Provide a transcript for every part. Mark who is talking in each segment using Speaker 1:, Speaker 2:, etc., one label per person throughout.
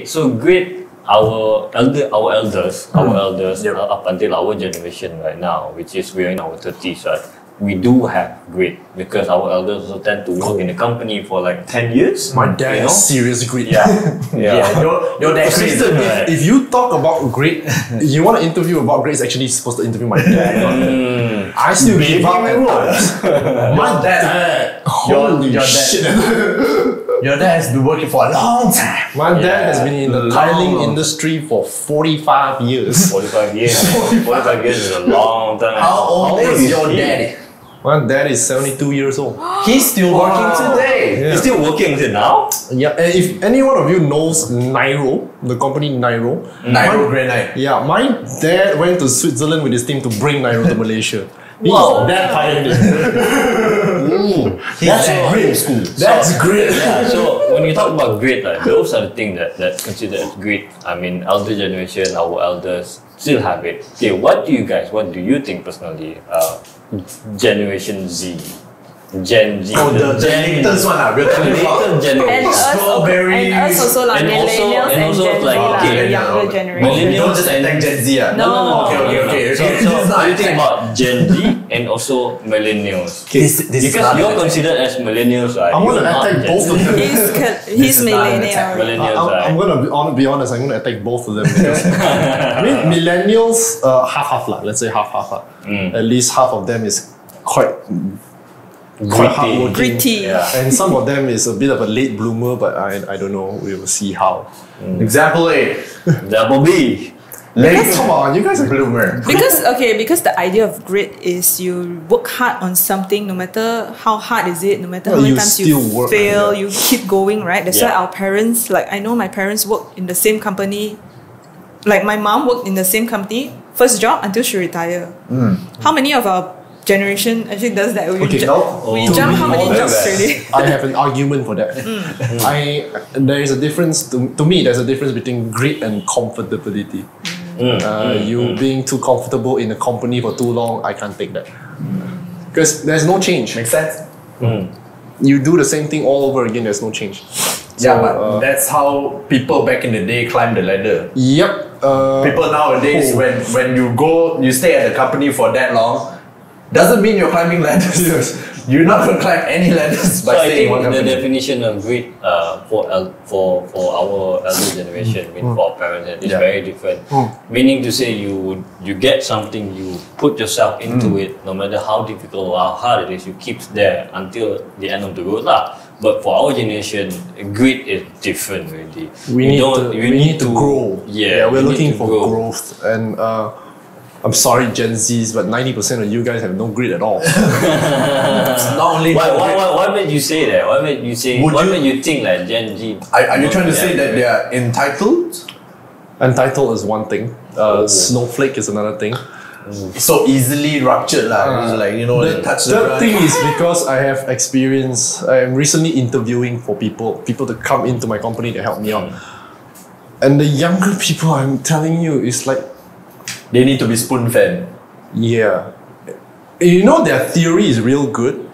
Speaker 1: So great. Our elders, up until our generation right now, which is we're in our 30s, right? We do have great because our elders also tend to work in the company for like 10 years.
Speaker 2: My dad is serious great.
Speaker 1: Yeah.
Speaker 3: Your dad is
Speaker 2: If you talk about great, you want to interview about great, it's actually supposed to interview my dad. I still give up at times. My dad. Holy shit.
Speaker 3: Your dad has been working for a long time.
Speaker 2: My dad has been in the tiling industry for 45 years.
Speaker 1: 45 years. 45 years is a long time.
Speaker 3: How old is your daddy?
Speaker 2: My dad is 72 years old.
Speaker 3: He's still working today.
Speaker 2: Yeah.
Speaker 1: You're still working until now?
Speaker 2: Yeah, and if any one of you knows Nairo, the company Nairo,
Speaker 3: Nairo Granite.
Speaker 2: yeah, my dad went to Switzerland with his team to bring Nairo to Malaysia.
Speaker 1: Wow.
Speaker 2: That pioneer.
Speaker 3: That's great school.
Speaker 2: That's great.
Speaker 1: Yeah, so when you talk about great, like, those are the things that's considered as great. I mean, elder generation, our elders still have it. Okay, what do you think personally? Generation Z. Gen Z.
Speaker 3: Oh, the latest one, we're talking about
Speaker 1: Strawberry.
Speaker 4: And us also like millennials and Gen Z,
Speaker 1: like,
Speaker 4: the younger generation.
Speaker 3: Don't just attack Gen Z.
Speaker 1: No.
Speaker 3: Okay.
Speaker 1: So what do you think about Gen Z and also millennials?
Speaker 3: This
Speaker 1: Because you're considered as millennials, right?
Speaker 2: I want to attack both of them.
Speaker 4: He's millennial.
Speaker 1: Millennials, right?
Speaker 2: I'm gonna be honest. I'm gonna attack both of them because I mean millennials half lah. Let's say half. At least half of them is quite hardworking.
Speaker 4: Gritty.
Speaker 1: Yeah.
Speaker 2: And some of them is a bit of a late bloomer, but I don't know. We will see how.
Speaker 3: Example A.
Speaker 1: Double B.
Speaker 2: Come on, you guys are bloomer.
Speaker 4: Because the idea of grit is you work hard on something, no matter how hard is it, no matter how many
Speaker 2: you
Speaker 4: times
Speaker 2: still
Speaker 4: you
Speaker 2: work,
Speaker 4: fail,
Speaker 2: yeah.
Speaker 4: you keep going, right? That's why
Speaker 1: Yeah.
Speaker 4: our parents, like I know my parents work in the same company. Like my mom worked in the same company, first job until she retired. How many of our generation actually does that? We jump how many jobs already?
Speaker 2: I have an argument for that. There is a difference to me. There's a difference between grit and comfortability. You being too comfortable in a company for too long, I can't take that because there's no change.
Speaker 3: Makes sense?
Speaker 2: You do the same thing all over again. There's no change.
Speaker 3: Yeah, but that's how people back in the day climbed the ladder.
Speaker 2: Yep.
Speaker 3: People nowadays, when you stay at the company for that long, doesn't mean you're climbing ladders. You're not going to climb any ladders by
Speaker 1: So I
Speaker 3: staying in one
Speaker 1: think the
Speaker 3: company.
Speaker 1: definition of grit for our elder generation, I mean for our parents, is very different. Meaning to say you get something, you put yourself into it, no matter how difficult or how hard it is, you keep there until the end of the road lah. But for our generation, grit is different really.
Speaker 2: We need to grow.
Speaker 1: Yeah,
Speaker 2: we're
Speaker 1: we
Speaker 2: looking
Speaker 1: need to
Speaker 2: for
Speaker 1: grow.
Speaker 2: growth. And I'm sorry, Gen Zs, but 90% of you guys have no grit at all.
Speaker 3: Not only
Speaker 1: Why made you say that? Why made you say?
Speaker 3: Would
Speaker 1: Why
Speaker 3: you-
Speaker 1: made you think like Gen Z?
Speaker 3: Are you trying to say that they are entitled?
Speaker 2: Entitled is one thing. Snowflake is another thing.
Speaker 3: So easily ruptured lah. Like, you know, they touch the
Speaker 2: Third
Speaker 3: ground.
Speaker 2: thing is because I have experience. I am recently interviewing for people to come into my company to help me out. And the younger people, I'm telling you, is like,
Speaker 3: They need to be spoon-fed.
Speaker 2: yeah. You know, their theory is real good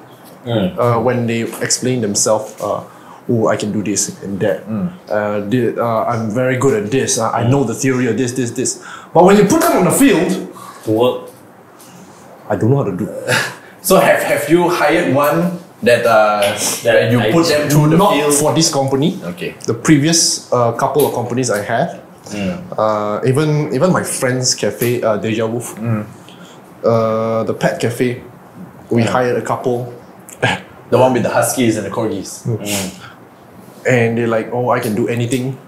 Speaker 2: when they explain themselves. Oh, I can do this and that. I'm very good at this. I know the theory of this. But when you put them on the field,
Speaker 1: To work.
Speaker 2: I don't know how to do.
Speaker 3: So have you hired one that you put them through the
Speaker 2: Not
Speaker 3: field?
Speaker 2: for this company.
Speaker 3: Okay.
Speaker 2: The previous couple of companies I had, even my friend's cafe, Deja Vu, the pet cafe, we hired a couple,
Speaker 3: The one with the huskies and the corgis.
Speaker 2: and they're like, oh, I can do anything.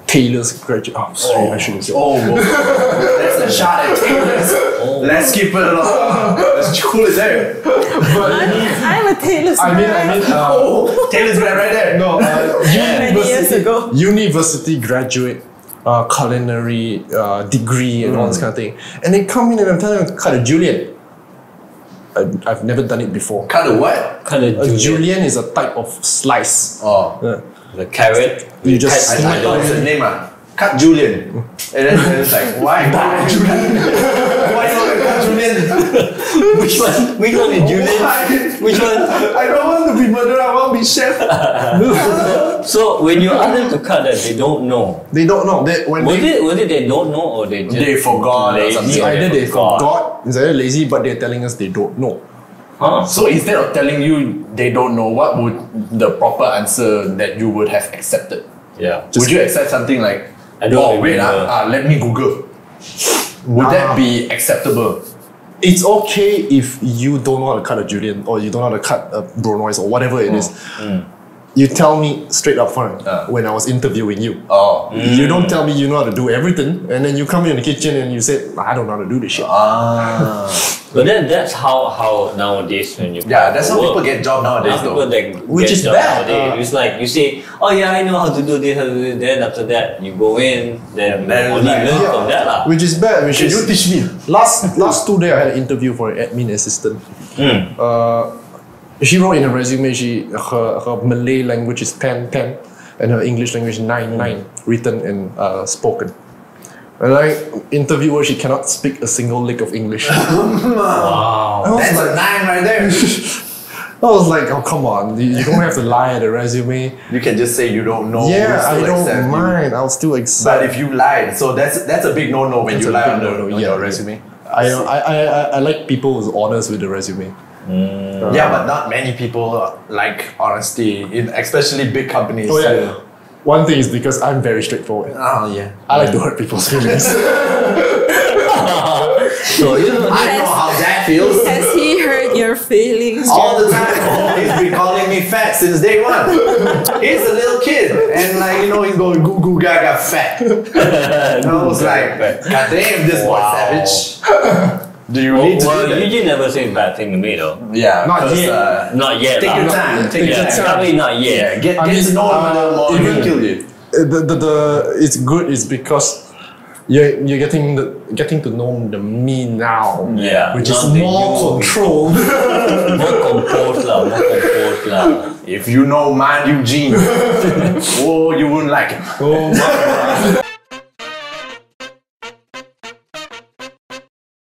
Speaker 2: Taylor's graduate. Oh, sorry, I shouldn't say.
Speaker 3: That's a shot at Taylor's. Let's keep it along. That's cool as hell.
Speaker 4: I'm a Taylor's
Speaker 3: Taylor's right there.
Speaker 2: No,
Speaker 4: many years ago.
Speaker 2: university graduate, culinary degree and all this kind of thing. And they come in and I'm telling them, cut a julienne. I've never done it before.
Speaker 3: Cut a what?
Speaker 1: Kind of
Speaker 2: A julienne is a type of slice.
Speaker 3: Oh.
Speaker 1: the carrot.
Speaker 2: You just
Speaker 3: I thought it was a name. Cut Julian. And then it's like, why? Why Julian? Why not Cut Julian?
Speaker 1: Which one? Which one is Julian? Which one?
Speaker 3: I don't want to be murderer, I want to be chef.
Speaker 1: So when you ask them to cut that, they don't know.
Speaker 2: They don't know.
Speaker 1: Was it they don't know or they just
Speaker 3: They forgot or
Speaker 1: lazy
Speaker 3: something.
Speaker 1: or
Speaker 2: Either they forgot, it's either lazy, but they're telling us they don't know.
Speaker 1: Huh?
Speaker 3: So instead of telling you they don't know, what would the proper answer that you would have accepted?
Speaker 1: Yeah.
Speaker 3: Would you accept something like,
Speaker 1: I don't
Speaker 3: oh wait,
Speaker 1: remember.
Speaker 3: let me Google. Would that be acceptable?
Speaker 2: It's okay if you don't know how to cut a julienne or you don't know how to cut a bronoise or whatever it is. You tell me straight up front when I was interviewing you.
Speaker 3: Oh.
Speaker 2: You don't tell me you know how to do everything, and then you come in the kitchen and you say, I don't know how to do this shit.
Speaker 1: But then that's how nowadays when you
Speaker 3: Yeah, that's how
Speaker 1: work,
Speaker 3: people get job nowadays
Speaker 1: how
Speaker 3: though.
Speaker 1: people that
Speaker 3: Which
Speaker 1: get
Speaker 3: is
Speaker 1: job
Speaker 3: bad.
Speaker 1: nowadays. It's like you say, oh yeah, I know how to do this, how to do this. Then after that, you go in, then
Speaker 3: then
Speaker 1: you only
Speaker 3: like,
Speaker 1: learn from that lah.
Speaker 2: Which is bad. Which
Speaker 3: Can
Speaker 2: is
Speaker 3: you teach me?
Speaker 2: last 2 days I had an interview for an admin assistant. She wrote in her resume her Malay language is 10 and her English language 9 written and spoken. And I interview her, she cannot speak a single lick of English.
Speaker 1: Wow.
Speaker 3: That's a 9 right there.
Speaker 2: I was like, oh come on, you don't have to lie at the resume.
Speaker 3: You can just say you don't know.
Speaker 2: Yeah,
Speaker 3: we'll
Speaker 2: I
Speaker 3: still accept
Speaker 2: don't
Speaker 3: you.
Speaker 2: mind. I'll still accept.
Speaker 3: But if you lied, so that's a big no-no when
Speaker 2: That's
Speaker 3: you
Speaker 2: a
Speaker 3: lie
Speaker 2: big
Speaker 3: on,
Speaker 2: no-no,
Speaker 3: on
Speaker 2: yeah.
Speaker 3: your resume.
Speaker 2: I like people who's honest with the resume.
Speaker 3: Yeah, but not many people like honesty, especially big companies.
Speaker 2: Oh yeah. One thing is because I'm very straightforward.
Speaker 3: Oh yeah.
Speaker 2: I like to hurt people's feelings.
Speaker 1: So you know,
Speaker 3: I know how that feels.
Speaker 4: Has he hurt your feelings?
Speaker 3: All the time. He's been calling me fat since day one. He's a little kid. And like, he's going goo goo gaga fat. And I was like, God damn, this boy savage. Do you need to do that?
Speaker 1: you never say bad thing to me though.
Speaker 3: Yeah.
Speaker 2: Not
Speaker 3: 'cause,
Speaker 2: yet.
Speaker 1: Not yet.
Speaker 3: Take
Speaker 1: lah.
Speaker 3: your time. Take your time.
Speaker 1: Probably not yet.
Speaker 3: Yeah, get
Speaker 2: I mean,
Speaker 3: to know him a little more. He
Speaker 2: even-
Speaker 3: will kill you.
Speaker 2: It's good is because you're getting to know the me now.
Speaker 1: Yeah.
Speaker 2: Which is
Speaker 1: Not the
Speaker 2: more
Speaker 1: you.
Speaker 2: controlled.
Speaker 1: More composed lah.
Speaker 3: If you know Man Eugene, oh, you wouldn't like him.
Speaker 2: Oh my god.